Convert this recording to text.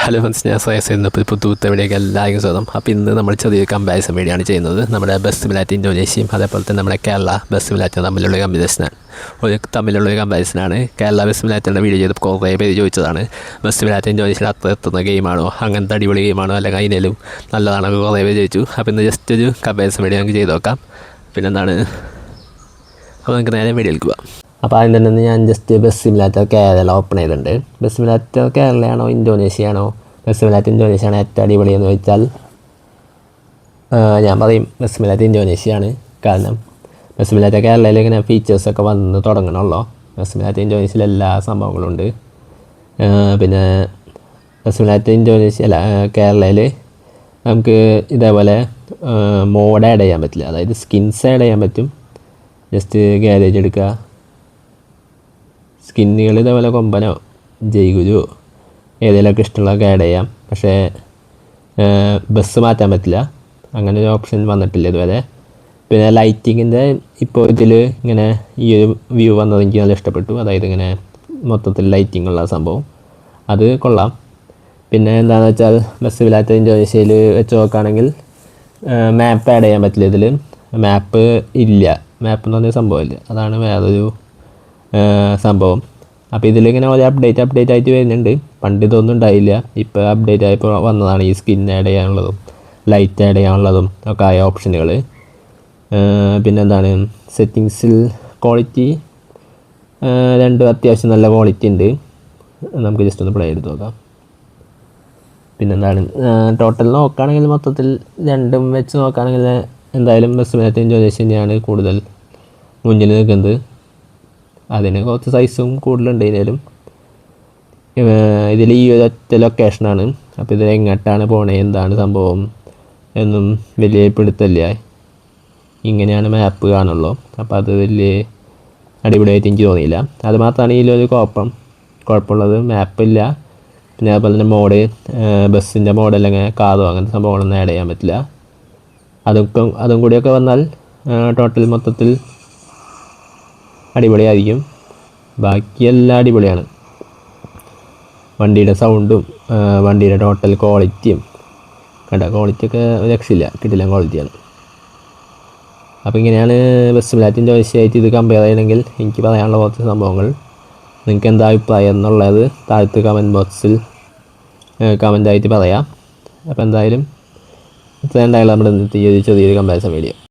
Hello friends, ഞാൻ ശ്രേയസ് എന്നപ്പോൾ പുത്തുവിലേക്ക് എല്ലാവർക്കും സ്വാഗതം. അപ്പോൾ ഇന്ന് നമ്മൾ ചെറിയൊരു കമ്പാരിസൺ വീഡിയോയാണ് ചെയ്യുന്നത്. നമ്മുടെ ബസ് സിമുലേറ്റർ ഇന്തോനേഷ്യയും അതേപോലെ തന്നെ നമ്മുടെ കേരള ബസ് സിമുലേറ്റർ തമ്മിലുള്ള ഒരു കമ്പാരിസനാണ്. കേരള ബസ് സിമുലേറ്ററിൻ്റെ വീഡിയോ ചെയ്ത് കുറേ പേര് ചോദിച്ചതാണ്, ബസ് സിമുലേറ്റർ ഇന്തോനേഷ്യയിൽ അത്ര എത്തുന്ന ഗെയിമാണോ, അങ്ങനത്തെ അടിപൊളി ഗെയിമാണോ, അല്ലെങ്കിൽ അതിനേലും നല്ലതാണോ, കുറേ പേര് ചോദിച്ചു. അപ്പോൾ ഇന്ന് ജസ്റ്റ് ഒരു കമ്പാരിസൺ വീഡിയോ നമുക്ക് ചെയ്ത് നോക്കാം. പിന്നെന്താണ്, അപ്പോൾ നമുക്ക് നേരെ വീഡിയോയിലേക്ക് പോകാം. അപ്പോൾ ആദ്യം തന്നെ ഞാൻ just bus simulator Kerala open ചെയ്തിട്ടുണ്ട്. ബസ് സിമുലേറ്റർ കേരളയാണോ ഇന്തോനേഷ്യയാണോ, ബസ് സിമുലേറ്റർ ഇന്തോനേഷ്യയാണ് ഏറ്റവും അടിപൊളിയെന്ന് ചോദിച്ചാൽ ഞാൻ പറയും ബസ് സിമുലേറ്റർ ഇന്തോനേഷ്യയാണ്. കാരണം ബസ് സിമുലേറ്റർ കേരളയിൽ ഇങ്ങനെ ഫീച്ചേഴ്സൊക്കെ വന്ന് തുടങ്ങണമല്ലോ. ബസ് സിമുലേറ്റർ ഇന്തോനേഷ്യയിൽ എല്ലാ സംഭവങ്ങളും ഉണ്ട്. പിന്നെ ബസ് സിമുലേറ്റർ കേരളയിൽ നമുക്ക് ഇതേപോലെ മോഡ് ആഡ് ചെയ്യാൻ പറ്റില്ല, അതായത് സ്കിൻസ് ആഡ് ചെയ്യാൻ പറ്റും. ജസ്റ്റ് ഗാരേജ് എടുക്കുക, സ്കിന്നുകൾ ഇതേപോലെ കൊമ്പനോ ജയ്ഗുരുവോ ഏതെങ്കിലുമൊക്കെ ഇഷ്ടമുള്ളതൊക്കെ ആഡ് ചെയ്യാം. പക്ഷേ ബസ് മാറ്റാൻ പറ്റില്ല, അങ്ങനെ ഒരു ഓപ്ഷൻ വന്നിട്ടില്ല ഇതുവരെ. പിന്നെ ലൈറ്റിങ്ങിൻ്റെ ഇപ്പോൾ ഇതിൽ ഇങ്ങനെ ഈ ഒരു വ്യൂ വന്നത് എനിക്ക് നല്ല ഇഷ്ടപ്പെട്ടു. അതായത് ഇങ്ങനെ മൊത്തത്തിൽ ലൈറ്റിംഗ് ഉള്ള സംഭവം, അത് കൊള്ളാം. പിന്നെ എന്താണെന്ന് വെച്ചാൽ ബസ് സിമുലേറ്റർ ഇന്തോനേഷ്യയിൽ വെച്ച് നോക്കുകയാണെങ്കിൽ മാപ്പ് ആഡ് ചെയ്യാൻ പറ്റില്ല. ഇതിൽ മാപ്പ് ഇല്ല, മാപ്പ് എന്ന് പറഞ്ഞ സംഭവമില്ല, അതാണ് വേറൊരു സംഭവം. അപ്പോൾ ഇതിലിങ്ങനെ ഓരോ അപ്ഡേറ്റ് ആയിട്ട് വരുന്നുണ്ട്. പണ്ട് ഇതൊന്നും ഉണ്ടായില്ല, ഇപ്പോൾ അപ്ഡേറ്റ് ആയപ്പോൾ വന്നതാണ് ഈ സ്കിൻ ആഡ് ചെയ്യാനുള്ളതും ലൈറ്റ് ആഡ് ചെയ്യാനുള്ളതും ഒക്കെ ആയ ഓപ്ഷനുകൾ. പിന്നെന്താണ്, സെറ്റിങ്സിൽ ക്വാളിറ്റി രണ്ടും അത്യാവശ്യം നല്ല ക്വാളിറ്റി ഉണ്ട്. നമുക്ക് ജസ്റ്റ് ഒന്ന് പ്ലേ ചെയ്ത് നോക്കാം. പിന്നെന്താണ്, ടോട്ടൽ നോക്കുകയാണെങ്കിൽ മൊത്തത്തിൽ രണ്ടും വെച്ച് നോക്കുകയാണെങ്കിൽ എന്തായാലും ബസ് സിമുലേറ്റർ ഇന്തോനേഷ്യ തന്നെയാണ് കൂടുതൽ മുന്നിൽ നിൽക്കുന്നത്. അതിന് കുറച്ച് സൈസും കൂടുതലുണ്ട്. ഇതിൽ ഈ ഒരൊറ്റ ലൊക്കേഷനാണ്. അപ്പോൾ ഇതിൽ എങ്ങോട്ടാണ് പോണേ, എന്താണ് സംഭവം എന്നും വലിയ പിടുത്തമില്ല. ഇങ്ങനെയാണ് മാപ്പ് കാണുള്ളൂ. അപ്പോൾ അത് വലിയ അടിപൊളിയായിട്ട് എനിക്ക് തോന്നിയില്ല. അത് മാത്രമാണ് ഇതിലൊരു കുഴപ്പമുള്ളത്, മാപ്പില്ല. പിന്നെ അതുപോലെ തന്നെ മോഡ്, ബസ്സിൻ്റെ മോഡ് അല്ലെങ്കിൽ കാറോ അങ്ങനത്തെ സംഭവങ്ങളൊന്നും ആഡ് ചെയ്യാൻ പറ്റില്ല. അതും കൂടിയൊക്കെ വന്നാൽ ടോട്ടൽ മൊത്തത്തിൽ അടിപൊളിയായിരിക്കും. ബാക്കിയെല്ലാം അടിപൊളിയാണ്. വണ്ടിയുടെ സൗണ്ടും വണ്ടിയുടെ ടോട്ടൽ ക്വാളിറ്റിയും ക്വാളിറ്റിയൊക്കെ രക്ഷയില്ല, കിട്ടില്ല ക്വാളിറ്റിയാണ്. അപ്പോൾ ഇങ്ങനെയാണ് ബസ് സിമുലേറ്റർ ഇന്തോനേഷ്യയായിട്ട് ഇത് കമ്പയർ ചെയ്യണമെങ്കിൽ എനിക്ക് പറയാനുള്ള കുറച്ച് സംഭവങ്ങൾ. നിങ്ങൾക്ക് എന്താ അഭിപ്രായം എന്നുള്ളത് താഴത്ത് കമൻറ്റ് ബോക്സിൽ കമൻ്റായിട്ട് പറയാം. അപ്പോൾ എന്തായാലും ഇത്ര ഉണ്ടായാലും നമ്മുടെ ഇന്നത്തെ ഈ ചെറിയൊരു കമ്പാരിസൺ വീഡിയോ.